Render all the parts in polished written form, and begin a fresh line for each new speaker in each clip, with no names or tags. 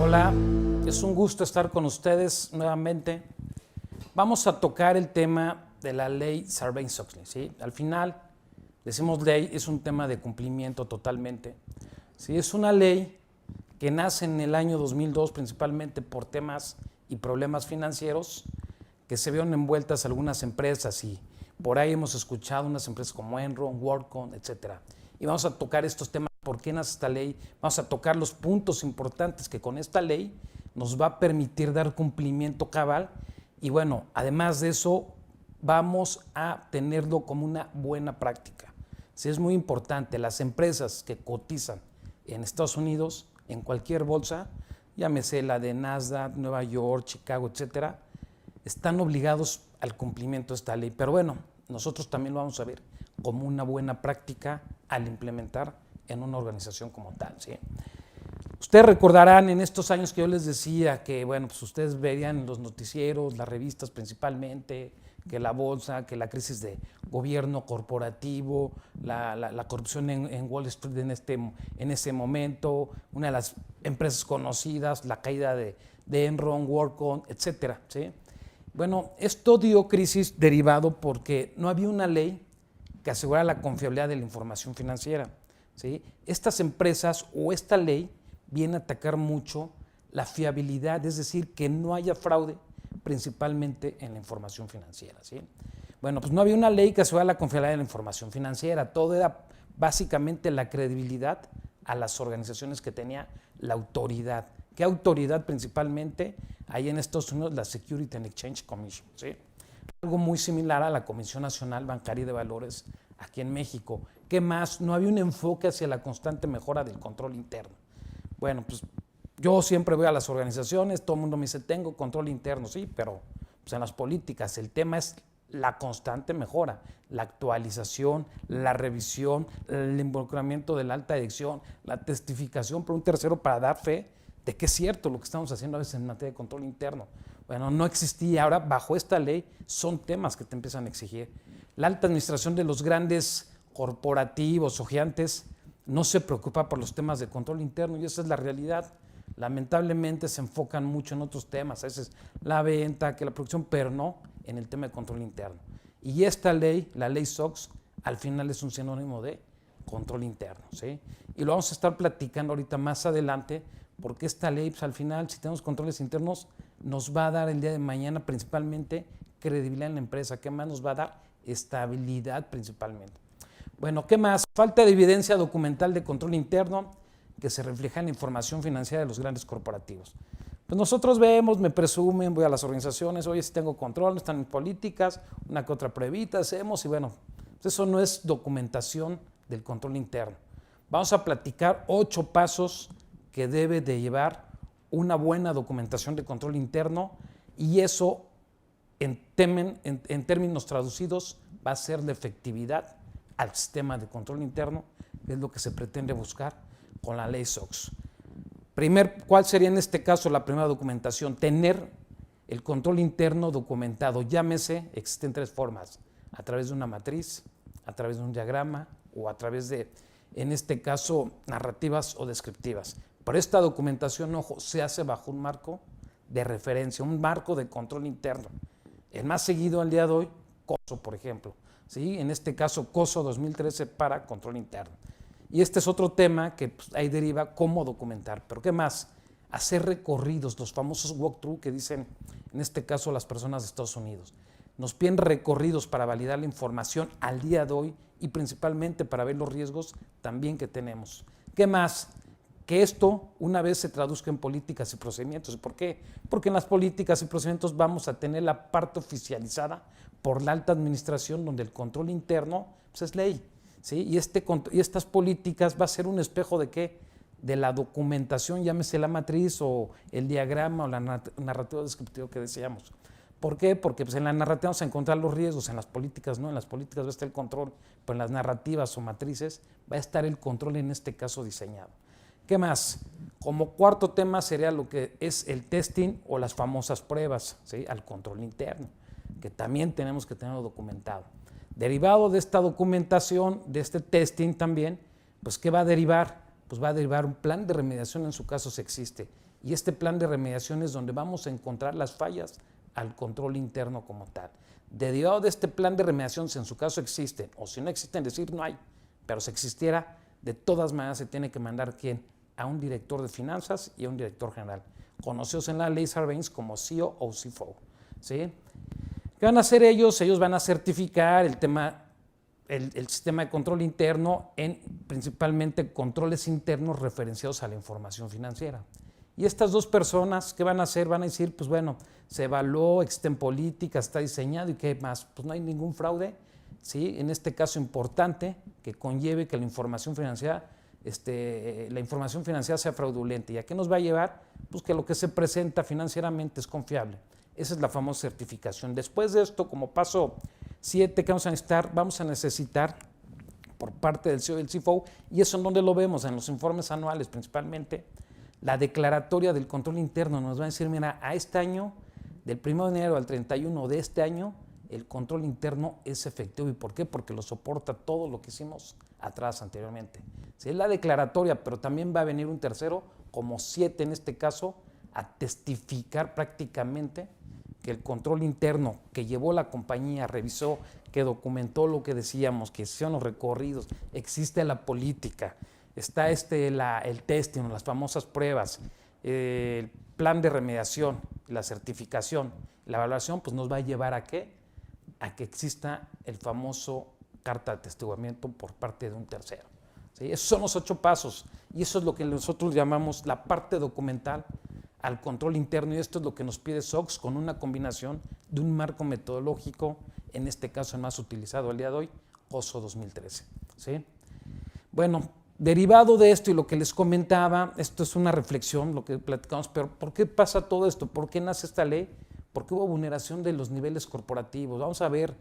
Hola, es un gusto estar con ustedes nuevamente. Vamos a tocar el tema de la ley Sarbanes-Oxley, ¿sí? Al final, decimos ley, es un tema de cumplimiento totalmente. ¿Sí? Es una ley que nace en el año 2002 principalmente por temas y problemas financieros que se vieron envueltas algunas empresas y por ahí hemos escuchado unas empresas como Enron, WorldCom, etcétera. Y vamos a tocar estos temas, por qué nace esta ley, vamos a tocar los puntos importantes que con esta ley nos va a permitir dar cumplimiento cabal y bueno, además de eso vamos a tenerlo como una buena práctica. Sí, es muy importante, las empresas que cotizan en Estados Unidos, en cualquier bolsa, llámese la de Nasdaq, Nueva York, Chicago, etcétera, están obligados al cumplimiento de esta ley. Pero bueno, nosotros también lo vamos a ver como una buena práctica al implementar en una organización como tal, ¿sí? Ustedes recordarán en estos años que yo les decía que, bueno, pues ustedes veían en los noticieros, las revistas principalmente, que la bolsa, que la crisis de gobierno corporativo, la corrupción en Wall Street en ese momento, una de las empresas conocidas, la caída de Enron, WorldCom, etcétera, ¿sí? Bueno, esto dio crisis derivado porque no había una ley que asegurara la confiabilidad de la información financiera, ¿sí? Estas empresas o esta ley viene a atacar mucho la fiabilidad, es decir, que no haya fraude principalmente en la información financiera, ¿sí? Bueno, pues no había una ley que asegurara la confiabilidad de la información financiera, todo era básicamente la credibilidad a las organizaciones que tenía la autoridad. ¿Qué autoridad principalmente? Ahí en Estados Unidos la Securities and Exchange Commission, ¿sí? Algo muy similar a la Comisión Nacional Bancaria y de Valores aquí en México. ¿Qué más? No había un enfoque hacia la constante mejora del control interno. Bueno, pues yo siempre voy a las organizaciones, todo el mundo me dice, tengo control interno, sí, pero pues en las políticas el tema es la constante mejora, la actualización, la revisión, el involucramiento de la alta dirección, la testificación por un tercero para dar fe de que es cierto lo que estamos haciendo a veces en materia de control interno. Bueno, no existía, ahora bajo esta ley son temas que te empiezan a exigir. La alta administración de los grandes corporativos o gigantes no se preocupa por los temas de control interno y esa es la realidad. Lamentablemente se enfocan mucho en otros temas, a veces la venta, que la producción, pero no en el tema de control interno. Y esta ley, la ley SOX, al final es un sinónimo de control interno, ¿sí? Y lo vamos a estar platicando ahorita más adelante, porque esta ley, pues, al final, si tenemos controles internos, nos va a dar el día de mañana principalmente credibilidad en la empresa. ¿Qué más nos va a dar? Estabilidad principalmente. Bueno, ¿qué más? Falta de evidencia documental de control interno que se refleja en la información financiera de los grandes corporativos. Pues nosotros vemos, me presumen, voy a las organizaciones, oye, si tengo control, están en políticas, una que otra pruebita hacemos y bueno, pues eso no es documentación del control interno. Vamos a platicar 8 pasos que debe de llevar una buena documentación de control interno y eso en términos traducidos va a ser la efectividad al sistema de control interno, que es lo que se pretende buscar con la ley SOX. ¿Cuál sería en este caso la primera documentación? Tener el control interno documentado, llámese, existen 3 formas, a través de una matriz, a través de un diagrama o a través de, en este caso, narrativas o descriptivas. Pero esta documentación, ojo, se hace bajo un marco de referencia, un marco de control interno. El más seguido al día de hoy, COSO, por ejemplo, ¿sí? En este caso, COSO 2013 para control interno. Y este es otro tema que pues, ahí deriva cómo documentar. Pero ¿qué más? Hacer recorridos, los famosos walkthrough que dicen, en este caso, las personas de Estados Unidos. Nos piden recorridos para validar la información al día de hoy y principalmente para ver los riesgos también que tenemos. ¿Qué más? Que esto una vez se traduzca en políticas y procedimientos. ¿Por qué? Porque en las políticas y procedimientos vamos a tener la parte oficializada por la alta administración donde el control interno pues, es ley. ¿Sí? Y estas políticas va a ser un espejo de ¿qué? De la documentación, llámese la matriz o el diagrama o la narrativa descriptiva que deseamos. ¿Por qué? Porque pues, en la narrativa vamos a encontrar los riesgos, en las políticas no, en las políticas va a estar el control, pero en las narrativas o matrices va a estar el control en este caso diseñado. ¿Qué más? Como cuarto tema sería lo que es el testing o las famosas pruebas, ¿sí? Al control interno, que también tenemos que tenerlo documentado. Derivado de esta documentación, de este testing también, pues ¿qué va a derivar? Pues va a derivar un plan de remediación en su caso si existe. y este plan de remediación es donde vamos a encontrar las fallas al control interno como tal. Derivado de este plan de remediación, si en su caso existen, o si no existen, decir no hay, pero si existiera, de todas maneras se tiene que mandar ¿quién? A un director de finanzas y a un director general, conocidos en la ley Sarbanes como CEO o CFO. ¿Sí? ¿Qué van a hacer ellos? Ellos van a certificar el sistema de control interno en principalmente controles internos referenciados a la información financiera. Y estas dos personas, ¿qué van a hacer? Van a decir, pues bueno, se evaluó, existen políticas, está diseñado y ¿qué más? Pues no hay ningún fraude, ¿sí? En este caso importante, que conlleve que la información financiera sea fraudulenta. ¿Y a qué nos va a llevar? Pues que lo que se presenta financieramente es confiable. Esa es la famosa certificación. Después de esto, como paso 7, ¿qué vamos a necesitar? Vamos a necesitar por parte del CEO y del CFO, y eso en donde lo vemos, en los informes anuales principalmente, la declaratoria del control interno nos va a decir, mira, a este año, del 1 de enero al 31 de este año, el control interno es efectivo. ¿Y por qué? Porque lo soporta todo lo que hicimos atrás anteriormente. Sí, es la declaratoria, pero también va a venir un tercero, como 7 en este caso, a testificar prácticamente que el control interno que llevó la compañía, revisó, que documentó lo que decíamos, que hicieron los recorridos, existe la política, está el testing, las famosas pruebas, el plan de remediación, la certificación, la evaluación, pues nos va a llevar ¿a qué? A que exista el famoso carta de atestiguamiento por parte de un tercero. ¿Sí? Esos son los 8 pasos y eso es lo que nosotros llamamos la parte documental al control interno, y esto es lo que nos pide SOX con una combinación de un marco metodológico, en este caso el más utilizado al día de hoy, OSO 2013. ¿Sí? Bueno, derivado de esto y lo que les comentaba, esto es una reflexión, lo que platicamos, pero ¿por qué pasa todo esto? ¿Por qué nace esta ley? Porque hubo vulneración de los niveles corporativos. Vamos a ver,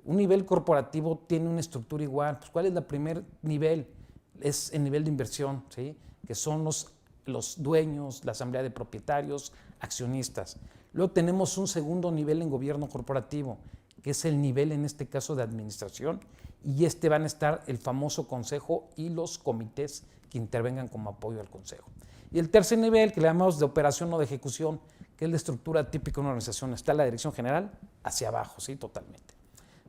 un nivel corporativo tiene una estructura igual. Pues, ¿cuál es el primer nivel? Es el nivel de inversión, ¿sí? Que son los dueños, la asamblea de propietarios, accionistas. Luego tenemos un segundo nivel en gobierno corporativo, que es el nivel en este caso de administración, y van a estar el famoso consejo y los comités que intervengan como apoyo al consejo. Y el tercer nivel, que le llamamos de operación o de ejecución, que es la estructura típica de una organización, está la dirección general hacia abajo, ¿sí? Totalmente.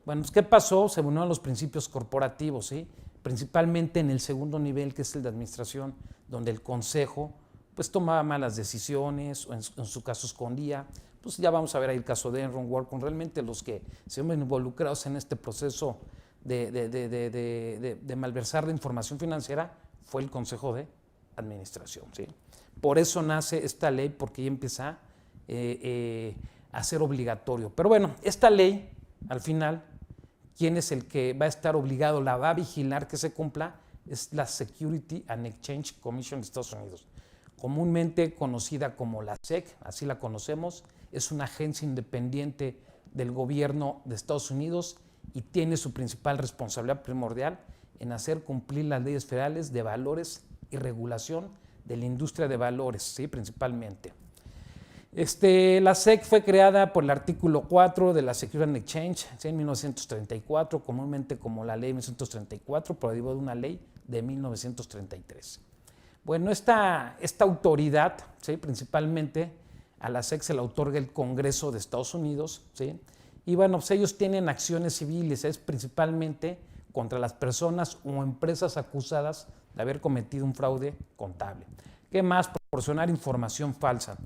Bueno, pues, ¿qué pasó? Se unieron los principios corporativos, ¿sí? Principalmente en el segundo nivel, que es el de administración, donde el consejo pues tomaba malas decisiones o en su caso escondía. Pues ya vamos a ver ahí el caso de Enron, WorldCom. Realmente los que se ven involucrados en este proceso de malversar la información financiera fue el Consejo de Administración. ¿Sí? Por eso nace esta ley, porque ya empieza a ser obligatorio. Pero bueno, esta ley, al final, ¿quién es el que va a estar obligado, la va a vigilar que se cumpla? Es la Security and Exchange Commission de Estados Unidos, comúnmente conocida como la SEC, así la conocemos. Es una agencia independiente del gobierno de Estados Unidos y tiene su principal responsabilidad primordial en hacer cumplir las leyes federales de valores y regulación de la industria de valores, ¿sí? Principalmente. La SEC fue creada por el artículo 4 de la Security and Exchange, ¿sí? En 1934, comúnmente como la ley de 1934, pero derivó de una ley de 1933. Bueno, esta autoridad, ¿sí? Principalmente a la SEC se la otorga el Congreso de Estados Unidos, ¿sí? Y bueno, pues ellos tienen acciones civiles, es principalmente contra las personas o empresas acusadas de haber cometido un fraude contable. ¿Qué más? Proporcionar información falsa.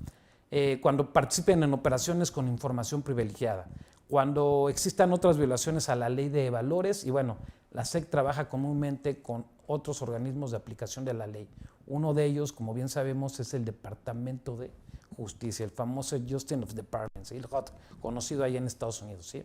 Cuando participen en operaciones con información privilegiada, cuando existan otras violaciones a la ley de valores, y bueno, la SEC trabaja comúnmente con otros organismos de aplicación de la ley. Uno de ellos, como bien sabemos, es el Departamento de Justicia, el famoso Justice of Department, ¿sí? El HUD, conocido allá en Estados Unidos, ¿sí?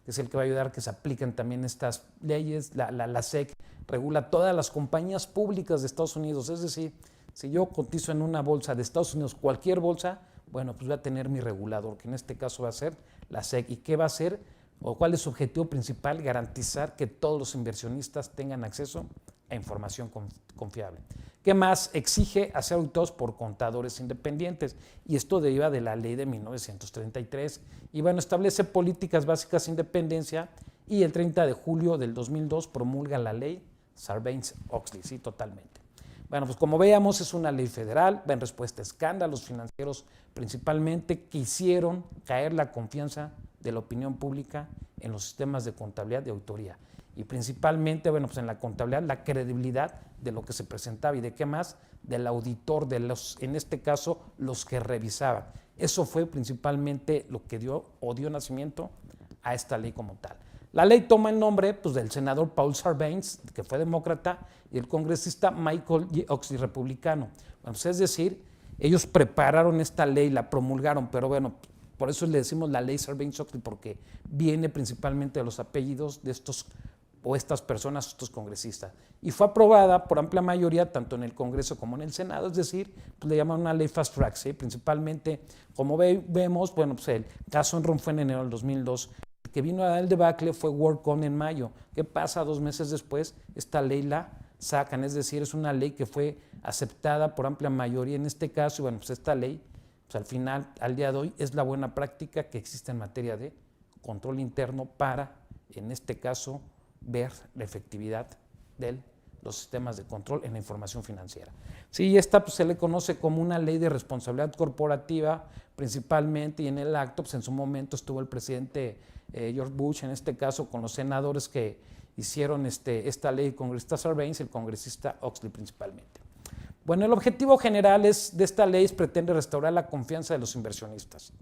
Es el que va a ayudar a que se apliquen también estas leyes. La SEC regula todas las compañías públicas de Estados Unidos, es decir, si yo cotizo en una bolsa de Estados Unidos, cualquier bolsa, bueno, pues voy a tener mi regulador, que en este caso va a ser la SEC. ¿Y qué va a hacer? ¿O cuál es su objetivo principal? Garantizar que todos los inversionistas tengan acceso a información confiable. ¿Qué más? Exige hacer auditados por contadores independientes, y esto deriva de la ley de 1933. Y bueno, establece políticas básicas de independencia, y el 30 de julio del 2002 promulga la ley Sarbanes-Oxley, sí, totalmente. Bueno, pues como veíamos, es una ley federal, va en respuesta a escándalos financieros principalmente que hicieron caer la confianza de la opinión pública en los sistemas de contabilidad y auditoría. Y principalmente, bueno, pues en la contabilidad, la credibilidad de lo que se presentaba y de qué más, del auditor, de los, en este caso, los que revisaban. Eso fue principalmente lo que dio nacimiento a esta ley como tal. La ley toma el nombre pues, del senador Paul Sarbanes, que fue demócrata, y el congresista Michael J. Oxley, republicano. Bueno, pues, es decir, ellos prepararon esta ley, la promulgaron, pero bueno, por eso le decimos la ley Sarbanes-Oxley, porque viene principalmente de los apellidos de estos o estas personas, estos congresistas. Y fue aprobada por amplia mayoría, tanto en el Congreso como en el Senado, es decir, pues le llaman una ley fast track, ¿sí? Principalmente, como vemos, bueno, pues el caso Enron fue en enero del 2002, el que vino a dar el debacle fue WorldCom en mayo. ¿Qué pasa? 2 meses después, esta ley la sacan, es decir, es una ley que fue aceptada por amplia mayoría en este caso, y bueno, pues esta ley, pues al final, al día de hoy, es la buena práctica que existe en materia de control interno para, en este caso, ver la efectividad de los sistemas de control en la información financiera. Sí, esta pues, se le conoce como una ley de responsabilidad corporativa principalmente, y en el acto pues, en su momento estuvo el presidente George Bush, en este caso con los senadores que hicieron esta ley, el congresista Sarbanes y el congresista Oxley principalmente. Bueno, el objetivo general de esta ley pretende restaurar la confianza de los inversionistas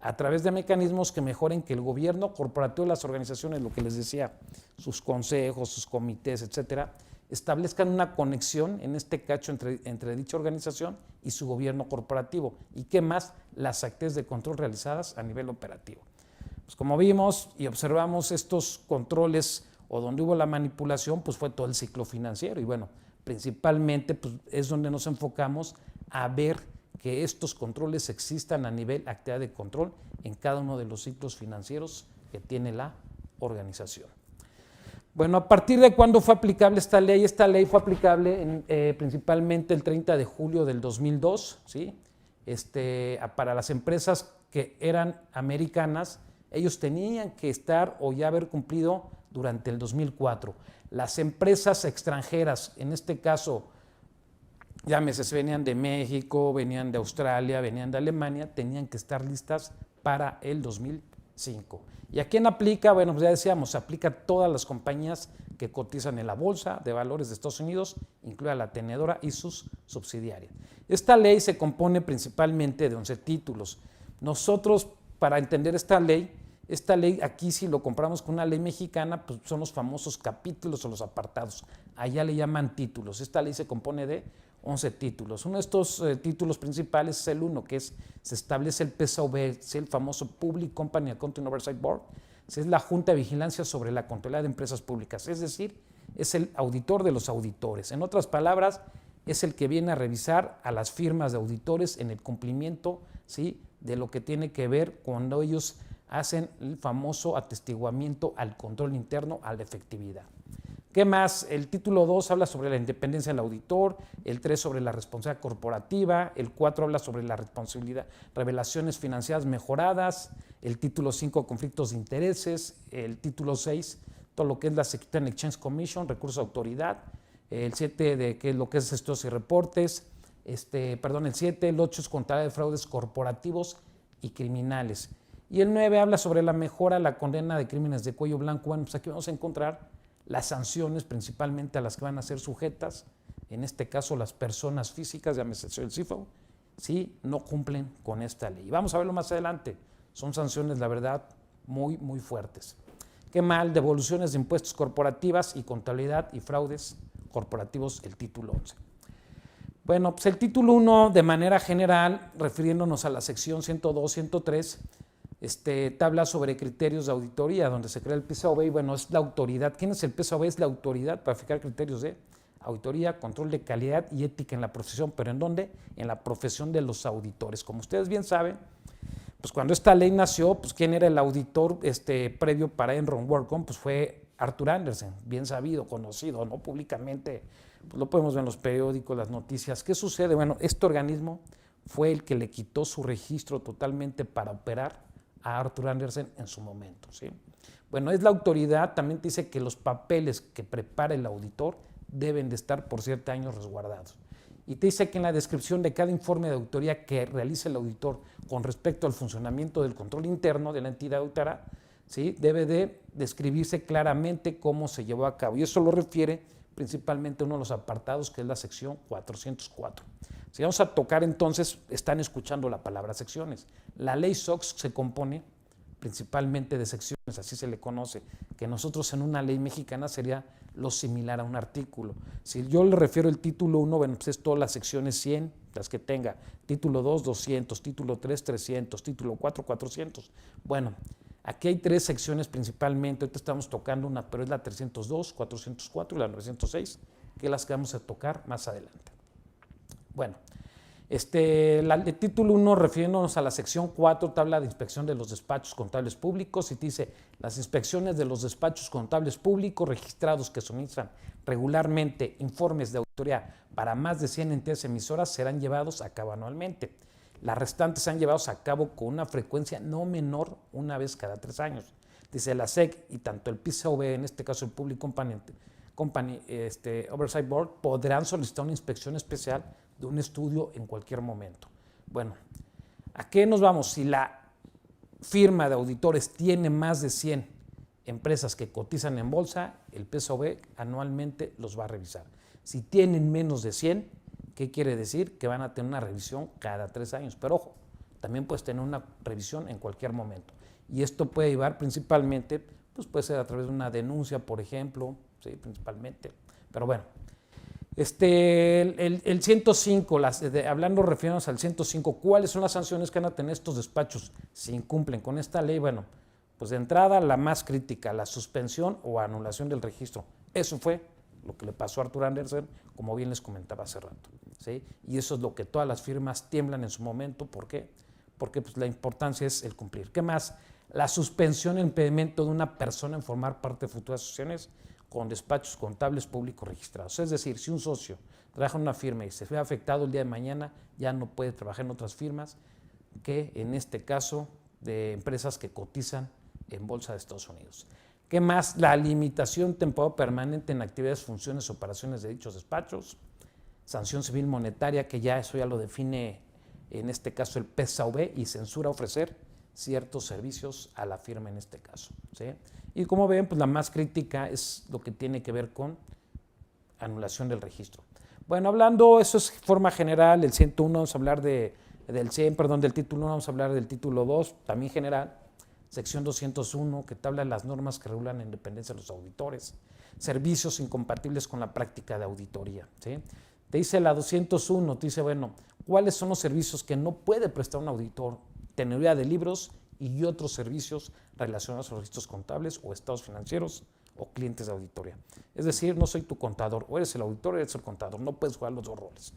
a través de mecanismos que mejoren que el gobierno corporativo y las organizaciones, lo que les decía, sus consejos, sus comités, etcétera, establezcan una conexión, en este caso, entre dicha organización y su gobierno corporativo. ¿Y qué más? Las actividades de control realizadas a nivel operativo. Pues como vimos y observamos estos controles o donde hubo la manipulación, pues fue todo el ciclo financiero. Y bueno, principalmente pues, es donde nos enfocamos a ver que estos controles existan a nivel actividad de control en cada uno de los ciclos financieros que tiene la organización. Bueno, ¿a partir de cuándo fue aplicable esta ley? Esta ley fue aplicable principalmente el 30 de julio del 2002, ¿sí? Para las empresas que eran americanas, ellos tenían que estar o ya haber cumplido durante el 2004. Las empresas extranjeras, en este caso, llámese, venían de México, venían de Australia, venían de Alemania, tenían que estar listas para el 2005. ¿Y a quién aplica? Bueno, pues ya decíamos, aplica a todas las compañías que cotizan en la Bolsa de Valores de Estados Unidos, incluida la tenedora y sus subsidiarias. Esta ley se compone principalmente de 11 títulos. Nosotros, para entender esta ley aquí si lo comparamos con una ley mexicana, pues son los famosos capítulos o los apartados. Allá le llaman títulos. Esta ley se compone de 11 títulos. Uno de estos títulos principales es el 1, que se establece el PSOB, es el famoso Public Company Accounting Oversight Board, es la Junta de Vigilancia sobre la Contabilidad de Empresas Públicas, es decir, es el auditor de los auditores. En otras palabras, es el que viene a revisar a las firmas de auditores en el cumplimiento, ¿sí?, de lo que tiene que ver cuando ellos hacen el famoso atestiguamiento al control interno, a la efectividad. ¿Qué más? El título 2 habla sobre la independencia del auditor, el 3 sobre la responsabilidad corporativa, el 4 habla sobre la responsabilidad, revelaciones financieras mejoradas, el título 5 conflictos de intereses, el título 6 todo lo que es la Securities and Exchange Commission, recursos de autoridad, el 7 de qué es lo que es estudios y reportes, el 7, el 8 es contabilidad de fraudes corporativos y criminales. Y el 9 habla sobre la mejora, la condena de crímenes de cuello blanco. Bueno, pues aquí vamos a encontrar las sanciones principalmente a las que van a ser sujetas, en este caso las personas físicas, llámese el CIFO, si no cumplen con esta ley. Vamos a verlo más adelante, son sanciones, la verdad, muy, muy fuertes. ¿Qué mal? Devoluciones de impuestos corporativas y contabilidad y fraudes corporativos, el título 11. Bueno, pues el título 1, de manera general, refiriéndonos a la sección 102, 103, habla sobre criterios de auditoría, donde se crea el PSAOB, y bueno, es la autoridad. ¿Quién es el PSAOB? Es la autoridad para fijar criterios de auditoría, control de calidad y ética en la profesión. ¿Pero en dónde? En la profesión de los auditores. Como ustedes bien saben, pues cuando esta ley nació, pues ¿quién era el auditor previo para Enron WorldCom? Pues fue Arthur Andersen, bien sabido, conocido, ¿no? Públicamente, pues lo podemos ver en los periódicos, las noticias. ¿Qué sucede? Bueno, este organismo fue el que le quitó su registro totalmente para operar a Arthur Andersen en su momento, ¿sí? Bueno, es la autoridad, también te dice que los papeles que prepara el auditor deben de estar por 7 años resguardados. y te dice que en la descripción de cada informe de auditoría que realice el auditor con respecto al funcionamiento del control interno de la entidad auditora, ¿sí?, debe de describirse claramente cómo se llevó a cabo. Y eso lo refiere principalmente a uno de los apartados, que es la sección 404. Si vamos a tocar entonces, están escuchando la palabra secciones. La ley SOX se compone principalmente de secciones, así se le conoce, que nosotros en una ley mexicana sería lo similar a un artículo. Si yo le refiero el título 1, bueno, pues es todas las secciones 100, las que tenga, título 2, 200, título 3, 300, título 4, 400. Bueno, aquí hay 3 secciones principalmente, ahorita estamos tocando una, pero es la 302, 404 y la 906, que las que vamos a tocar más adelante. Bueno, el título 1, refiriéndonos a la sección 4, tabla de inspección de los despachos contables públicos, y te dice, las inspecciones de los despachos contables públicos registrados que suministran regularmente informes de auditoría para más de 100 entidades emisoras serán llevados a cabo anualmente. Las restantes serán llevados a cabo con una frecuencia no menor una vez cada 3 años. Dice la SEC y tanto el PCAOB, en este caso el Public Company Oversight Board, podrán solicitar una inspección especial de un estudio en cualquier momento. Bueno, ¿a qué nos vamos? Si la firma de auditores tiene más de 100 empresas que cotizan en bolsa, el PCAOB anualmente los va a revisar. Si tienen menos de 100, ¿qué quiere decir? Que van a tener una revisión cada 3 años. Pero ojo, también puedes tener una revisión en cualquier momento. Y esto puede llevar principalmente, pues puede ser a través de una denuncia, por ejemplo, sí, principalmente. Pero bueno, el 105, hablando, refiriéndonos al 105, ¿cuáles son las sanciones que van a tener estos despachos si incumplen con esta ley? Bueno, pues de entrada, la más crítica, la suspensión o anulación del registro. Eso fue lo que le pasó a Arthur Andersen, como bien les comentaba hace rato, ¿sí? Y eso es lo que todas las firmas tiemblan en su momento. ¿Por qué? Porque pues, la importancia es el cumplir. ¿Qué más? La suspensión e impedimento de una persona en formar parte de futuras asociaciones con despachos contables públicos registrados. Es decir, si un socio trabaja en una firma y se ve afectado el día de mañana, ya no puede trabajar en otras firmas, que en este caso de empresas que cotizan en Bolsa de Estados Unidos. ¿Qué más? La limitación temporal permanente en actividades, funciones, operaciones de dichos despachos. Sanción civil monetaria, que ya eso ya lo define en este caso el PCAOB, y censura ofrecer ciertos servicios a la firma en este caso, ¿sí? Y como ven, pues la más crítica es lo que tiene que ver con anulación del registro. Bueno, hablando, eso es forma general, el 101 vamos a hablar del título 1, vamos a hablar del título 2, también general, sección 201, que te habla de las normas que regulan la independencia de los auditores, servicios incompatibles con la práctica de auditoría, ¿sí? Te dice la 201, te dice, bueno, ¿cuáles son los servicios que no puede prestar un auditor? Tenería de libros y otros servicios relacionados a los registros contables o estados financieros o clientes de auditoría. Es decir, no soy tu contador, o eres el auditor o eres el contador, no puedes jugar los dos roles.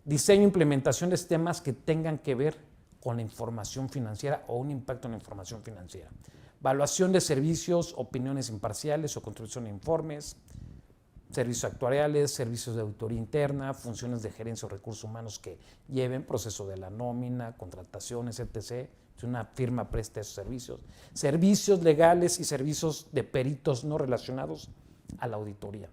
Diseño e implementación de sistemas que tengan que ver con la información financiera o un impacto en la información financiera. Evaluación de servicios, opiniones imparciales o contribución a informes, servicios actuariales, servicios de auditoría interna, funciones de gerencia o recursos humanos que lleven proceso de la nómina, contrataciones, etc. Si una firma presta esos servicios, servicios legales y servicios de peritos no relacionados a la auditoría.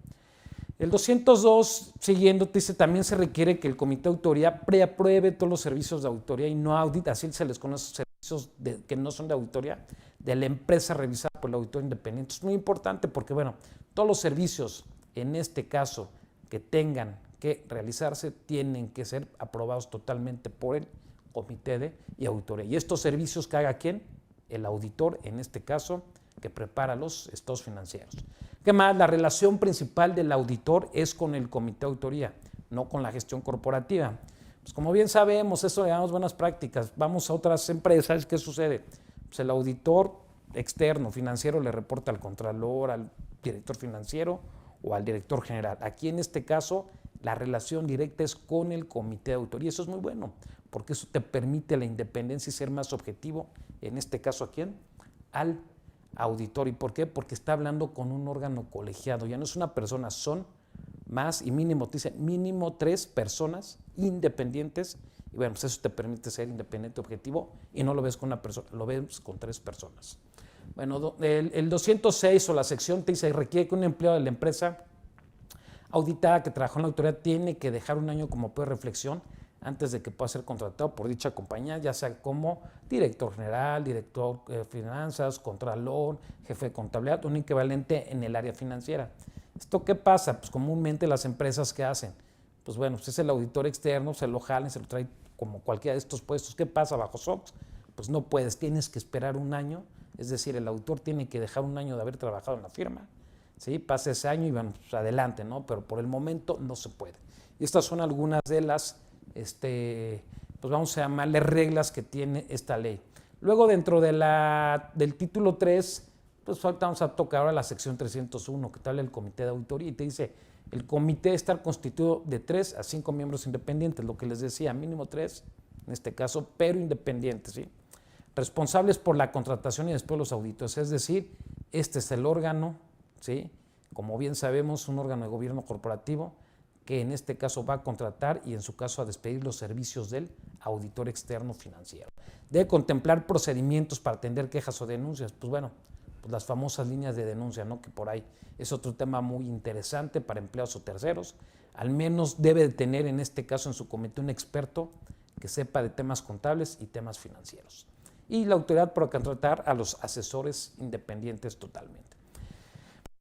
El 202, siguiendo, te dice, también se requiere que el comité de auditoría preapruebe todos los servicios de auditoría y no audit, así se les conoce servicios que no son de auditoría, de la empresa revisada por el auditor independiente. Es muy importante porque, bueno, todos los servicios, en este caso, que tengan que realizarse, tienen que ser aprobados totalmente por el comité de auditoría. ¿Y estos servicios que haga quién? El auditor, en este caso, que prepara los estados financieros. ¿Qué más? La relación principal del auditor es con el comité de auditoría, no con la gestión corporativa. Pues como bien sabemos, eso le damos buenas prácticas. Vamos a otras empresas, ¿qué sucede? Pues el auditor externo, financiero, le reporta al contralor, al director financiero o al director general. Aquí en este caso, la relación directa es con el comité de auditoría. Eso es muy bueno, porque eso te permite la independencia y ser más objetivo, en este caso, ¿a quién? Al auditor. ¿Y por qué? Porque está hablando con un órgano colegiado, ya no es una persona, son más y mínimo, te dice mínimo 3 personas independientes, y bueno, pues eso te permite ser independiente, objetivo, y no lo ves con una persona, lo ves con 3 personas. Bueno, el 206 o la sección te dice, requiere que un empleado de la empresa auditada que trabajó en la autoridad tiene que dejar un año como periodo de reflexión antes de que pueda ser contratado por dicha compañía, ya sea como director general, director de finanzas, contralor, jefe de contabilidad, un equivalente en el área financiera. ¿Esto qué pasa? Pues comúnmente las empresas, ¿qué hacen? Pues bueno, pues es el auditor externo, se lo jalen, se lo trae como cualquiera de estos puestos. ¿Qué pasa bajo SOX? Pues no puedes, tienes que esperar un año, es decir, el auditor tiene que dejar un año de haber trabajado en la firma, ¿sí? Pasa ese año y bueno, pues adelante, ¿no? Pero por el momento no se puede. Y estas son algunas de las, pues vamos a llamarle reglas que tiene esta ley. Luego dentro de del título 3, pues vamos a tocar ahora la sección 301 que te habla del comité de auditoría y te dice, el comité debe estar constituido de 3 a 5 miembros independientes, lo que les decía, mínimo 3, en este caso, pero independientes, ¿sí? Responsables por la contratación y después los auditores, es decir, este es el órgano, ¿sí? Como bien sabemos, un órgano de gobierno corporativo que en este caso va a contratar y en su caso a despedir los servicios del auditor externo financiero. Debe contemplar procedimientos para atender quejas o denuncias, pues bueno, pues las famosas líneas de denuncia, ¿no? Que por ahí es otro tema muy interesante para empleados o terceros. Al menos debe de tener en este caso en su comité un experto que sepa de temas contables y temas financieros. Y la autoridad para contratar a los asesores independientes totalmente.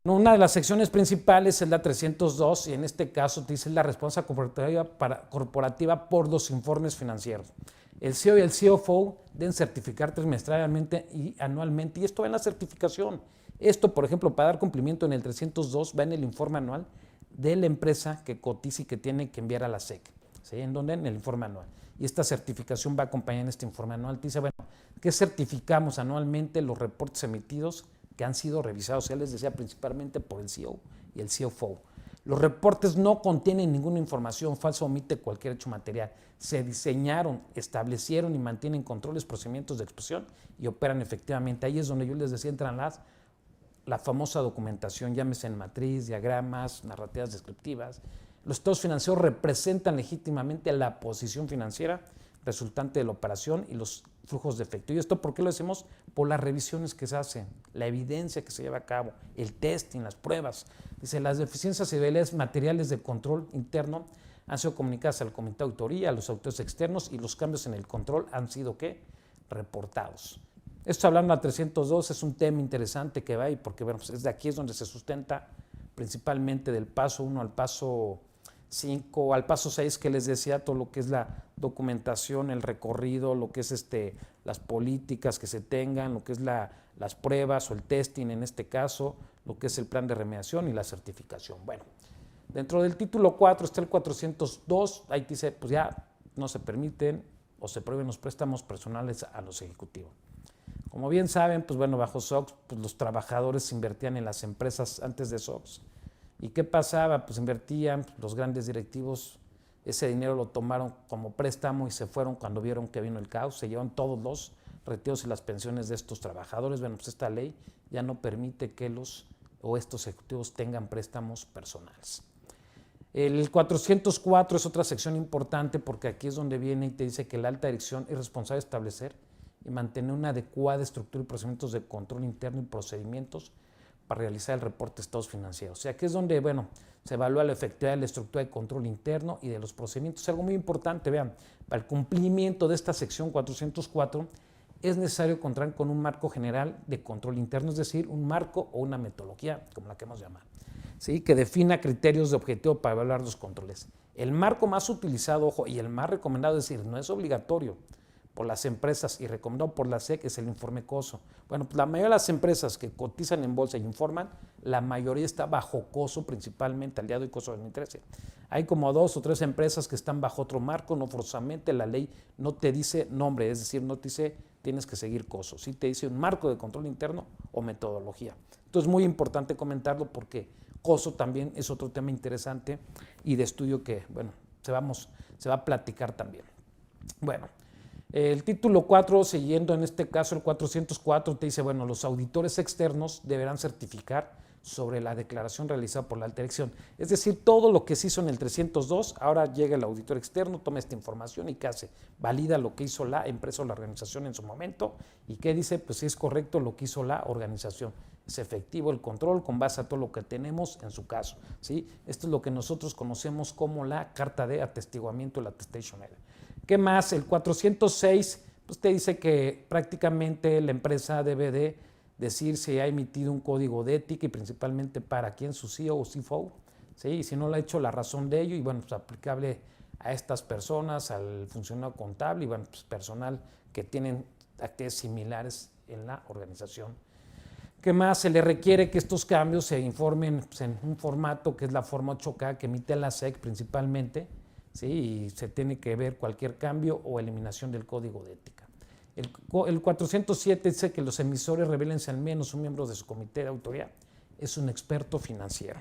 Una de las secciones principales es la 302 y en este caso te dice la responsabilidad corporativa por los informes financieros. El CEO y el CFO deben certificar trimestralmente y anualmente, y esto va en la certificación. Esto, por ejemplo, para dar cumplimiento en el 302 va en el informe anual de la empresa que cotiza y que tiene que enviar a la SEC, ¿sí? ¿En dónde? En el informe anual. Y esta certificación va a acompañar en este informe anual. Te dice, bueno, ¿qué certificamos anualmente? Los reportes emitidos que han sido revisados, ya les decía, principalmente por el CEO y el CFO. Los reportes no contienen ninguna información falsa o omite cualquier hecho material. Se diseñaron, establecieron y mantienen controles, procedimientos de exposición y operan efectivamente. Ahí es donde yo les decía, entran la famosa documentación, llámese en matriz, diagramas, narrativas descriptivas. Los estados financieros representan legítimamente la posición financiera resultante de la operación y los flujos de efectivo. ¿Y esto por qué lo decimos? Por las revisiones que se hacen, la evidencia que se lleva a cabo, el testing, las pruebas. Dice, las deficiencias y debilidades materiales de control interno han sido comunicadas al comité de auditoría, a los auditores externos y los cambios en el control han sido, ¿qué? Reportados. Esto hablando a 302 es un tema interesante que va ahí porque bueno, pues desde aquí es donde se sustenta principalmente del paso 1 al paso 5, al paso 6 que les decía, todo lo que es la documentación, el recorrido, lo que es las políticas que se tengan, lo que es las pruebas o el testing en este caso, lo que es el plan de remediación y la certificación. Bueno, dentro del título 4 está el 402, ahí dice, pues ya no se permiten o se prohíben los préstamos personales a los ejecutivos. Como bien saben, pues bueno, bajo SOX, pues los trabajadores invertían en las empresas antes de SOX. ¿Y qué pasaba? Pues invertían, los grandes directivos, ese dinero lo tomaron como préstamo y se fueron cuando vieron que vino el caos, se llevan todos los retiros y las pensiones de estos trabajadores. Bueno, pues esta ley ya no permite que estos ejecutivos tengan préstamos personales. El 404 es otra sección importante porque aquí es donde viene y te dice que la alta dirección es responsable de establecer y mantener una adecuada estructura y procedimientos de control interno y procedimientos para realizar el reporte de estados financieros. O sea, aquí es donde, bueno, se evalúa la efectividad de la estructura de control interno y de los procedimientos. Es algo muy importante, vean, para el cumplimiento de esta sección 404 es necesario contar con un marco general de control interno, es decir, un marco o una metodología, como la queremos llamar, ¿sí? Que defina criterios de objetivo para evaluar los controles. El marco más utilizado, ojo, y el más recomendado, es decir, no es obligatorio por las empresas y recomendado por la SEC, es el informe COSO. Bueno, pues la mayoría de las empresas que cotizan en bolsa y informan, la mayoría está bajo COSO, principalmente al día de hoy COSO 2013. Hay como 2 o 3 empresas que están bajo otro marco, no forzosamente la ley no te dice nombre, es decir, no te dice tienes que seguir COSO, sí te dice un marco de control interno o metodología. Entonces es muy importante comentarlo porque COSO también es otro tema interesante y de estudio que, bueno, se va a platicar también. Bueno, el título 4, siguiendo en este caso el 404, te dice, bueno, los auditores externos deberán certificar sobre la declaración realizada por la alta dirección. Es decir, todo lo que se hizo en el 302, ahora llega el auditor externo, toma esta información y ¿qué hace? Valida lo que hizo la empresa o la organización en su momento y ¿qué dice? Pues si es correcto lo que hizo la organización. es efectivo el control con base a todo lo que tenemos en su caso, ¿sí? Esto es lo que nosotros conocemos como la carta de atestiguamiento, la attestation letter. ¿Qué más? El 406 pues te dice que prácticamente la empresa debe de decir si ha emitido un código de ética y principalmente para quién, su CEO o CFO, ¿sí? Y si no lo ha hecho, la razón de ello, y bueno, pues aplicable a estas personas, al funcionario contable y bueno, pues personal que tienen actividades similares en la organización. ¿Qué más? Se le requiere que estos cambios se informen pues, en un formato que es la forma 8K que emite la SEC principalmente, ¿sí? Y se tiene que ver cualquier cambio o eliminación del código de ética. El 407 dice que los emisores revélense al menos un miembro de su comité de autoridad. Es un experto financiero.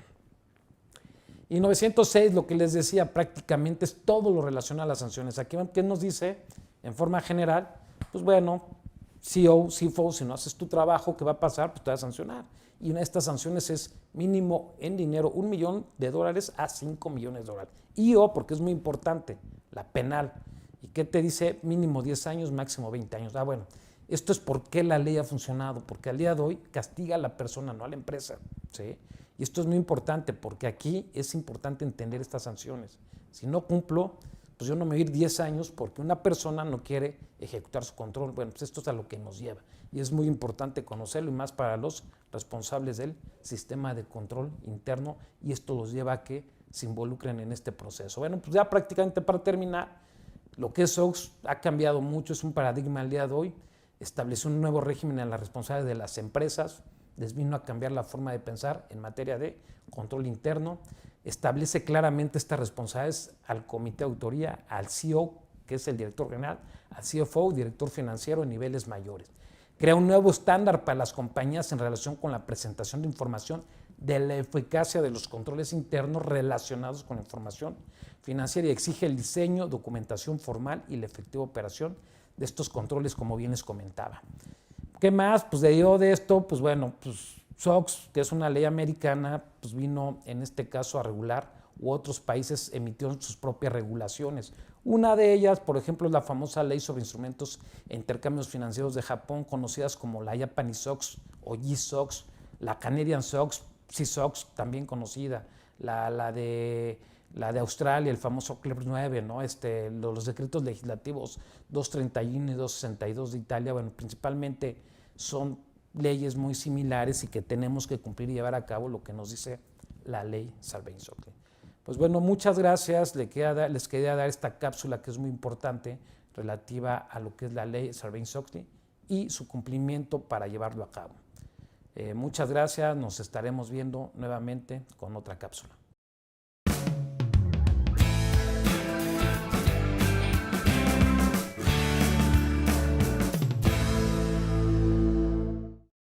Y 906, lo que les decía, prácticamente es todo lo relacionado a las sanciones. Aquí, ¿qué nos dice? En forma general, pues bueno, CEO, CFO, si no haces tu trabajo, ¿qué va a pasar? Pues te va a sancionar. Y una de estas sanciones es mínimo en dinero $1 millón a $5 millones. Y porque es muy importante, la penal. ¿Y qué te dice? Mínimo 10 años, máximo 20 años. Bueno, esto es porque la ley ha funcionado, porque al día de hoy castiga a la persona, no a la empresa, ¿sí? Y esto es muy importante porque aquí es importante entender estas sanciones. Si no cumplo, pues yo no me voy a ir 10 años porque una persona no quiere ejecutar su control. Bueno, pues esto es a lo que nos lleva. Y es muy importante conocerlo y más para los responsables del sistema de control interno y esto los lleva a que se involucren en este proceso. Bueno, pues ya prácticamente para terminar, lo que es SOX ha cambiado mucho, es un paradigma al día de hoy, estableció un nuevo régimen en la responsabilidad de las empresas, les vino a cambiar la forma de pensar en materia de control interno, establece claramente estas responsabilidades al comité de autoría, al CEO, que es el director general, al CFO, director financiero en niveles mayores. Crea un nuevo estándar para las compañías en relación con la presentación de información de la eficacia de los controles internos relacionados con la información financiera y exige el diseño, documentación formal y la efectiva operación de estos controles, como bien les comentaba. ¿Qué más? Pues de esto, pues bueno, pues SOX, que es una ley americana, pues vino en este caso a regular, u otros países emitieron sus propias regulaciones. Una de ellas, por ejemplo, es la famosa ley sobre instrumentos e intercambios financieros de Japón, conocidas como la Japanese SOX o G-SOX, la Canadian SOX, C-SOX, también conocida, la de Australia, el famoso CLEP 9, ¿no? Los decretos legislativos 231 y 262 de Italia, bueno, principalmente son leyes muy similares y que tenemos que cumplir y llevar a cabo lo que nos dice la ley Sarbanes-Oxley. Pues bueno, muchas gracias, les quería dar esta cápsula que es muy importante relativa a lo que es la ley Sarbanes-Oxley y su cumplimiento para llevarlo a cabo. Muchas gracias, nos estaremos viendo nuevamente con otra cápsula.